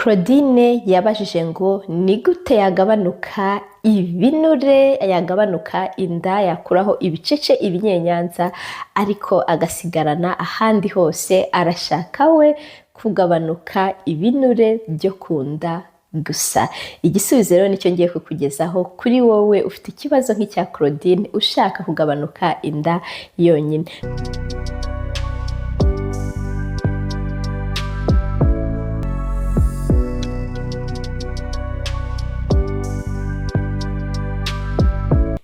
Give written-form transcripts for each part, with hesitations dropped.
Claudine yabajije ngo ni gute yagabanuka ibinure, yagabanuka inda, yakuraho ibicece, ibinyenyanza ariko agasigarana ahandi hose. Arashaka we kugabanuka ibinure byo ku nda gusa. Igisubizo rero nicyo ngiye kukugezaho kuri wowe ufite ikibazo nk'icya Claudine ushaka kugabanuka inda yonyine.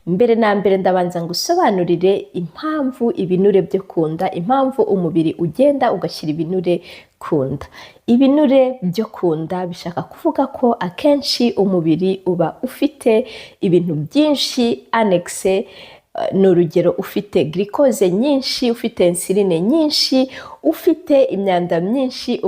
Mbere na mbere ndabanza ngusobanurire impamvu ibinure byo kunda, impamvu umubiri ugenda ugashyira ibinure kunda. Ibinure byo kunda bishaka kuvuga ko akenshi umubiri uba ufite ibintu byinshi anexe. Ni urugero, ufite glucose nyinshi, ufite insuline nyinshi, ufite imyanda myinshi,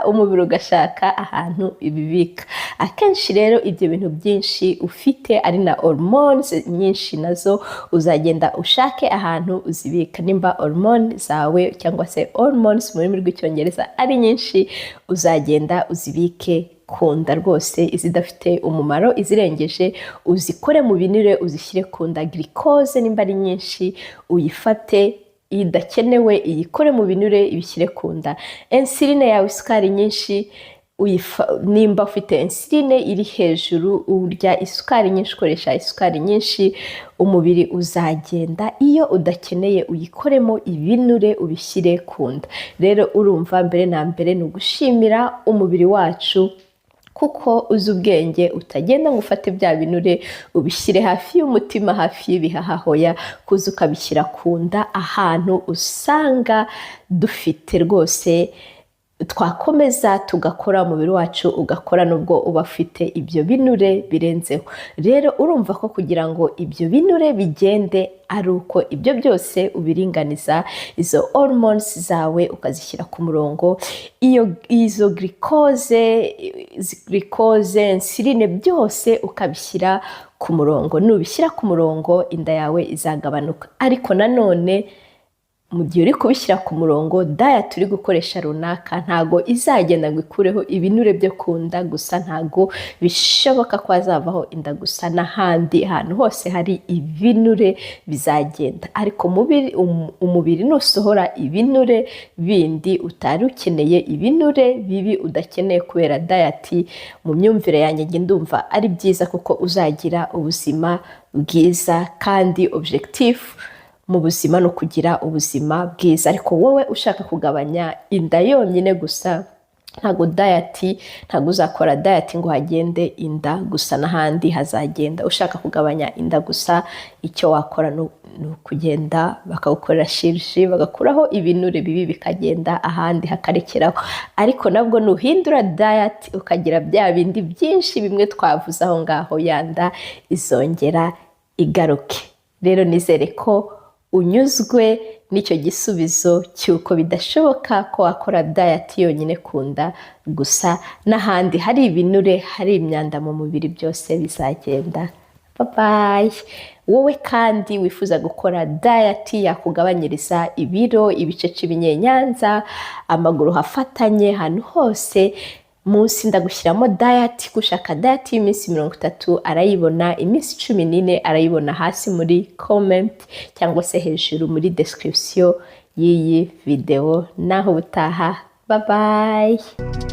umubiri ugashaka ahantu ibibika. Akenshi rero ibyo bintu byinshi ufite ari na hormones nyinshi, nazo uzagenda ushake ahantu uzibika. Nimba hormone zawe cyangwa se hormones mu rurimi rw'icyongereza ari nyinshi, uzagenda uzibike kunda rwose. Izidafite umumaro, izirengeje uzikore mu binure uzishyire kunda. Glucose nimba ari nyinshi uyifate, idakenewe iyikore mu binure ibishyire kunda. Insuline yawe, isukari nyinshi, nimba ufite insuline iri hejuru, urya isukari nyinshi, ukoresha isukari nyinshi, umubiri uzagenda iyo udakeneye uyikoremo ibinure ubishyire kunda. Rero urumva, mbere na mbere ni ugushimira umubiri wacu kuko uzi ubwenge, utagenda ngo ufate bya binure ubishyire hafi y'umutima, hafi y'ibihaha, hoya kuza ukabishyira kunda ahantu usanga dufite rwose twakomeza tugakora, umubiri wacu ugakora nubwo uba ufite ibyo binure birenzeho. Rero urumva ko kugira ngo ibyo binure bigende ari uko ibyo byose ubiringaniza, izo hormones zawe ukazishyira ku murongo, izo glucose, insuline byose ukabishyira ku murongo. Nubishyira ku murongo inda yawe izagabanuka. Ariko nanone mu gihe uri kubishyira ku murongo, diet uri gukoresha runaka ntago izagenda ngo ikureho ibinure byo kunda gusa. Ntago bishoboka ko hazavaho inda gusa, n'ahandi hantu hose hari ibinure bizagenda. Ariko umubiri nusohora ibinure bindi utari ukeneye, ibinure bibi udakeneye kubera diet, mu myumvire yanjye njye ndumva ari byiza kuko uzagira ubuzima bwiza, kandi objectif mu buzima no kugira ubuzima bwiza. Ariko wowe ushaka kugabanya inda yonyine gusa, ntago uzakora diet ngo hagende inda gusa, n'ahandi hazagenda. Ushaka kugabanya inda gusa, icyo wakora ni ukugenda bakagukorera chirurgie, bagakuraho ibinure bibi, bikagenda ahandi hakarekeraho. Ariko nabwo nuhindura diet ukagira bya bindi byinshi bimwe twavuze aho ngaho, yanda izongera igaruke. Rero nizere ko unyuzwe n'icyo gisubizo cy'uko bidashoboka ko wakora diet yonyine kunda gusa, n'ahandi hari ibinure, hari imyanda mu mubiri, byose bizagenda. Bye bye. Wowe kandi wifuza gukora diet yakugabanyiriza ibiro, ibicece, ibinyenyanza, amaguru hafatanye, ahantu hose, munsi ndagushyiramo diet. Gushaka diet y'iminsi 30 arayibona, iminsi 14 arayibona hasi muri comment cyangwa se hejuru muri description y'iyi video. Naho ubutaha, bye bye.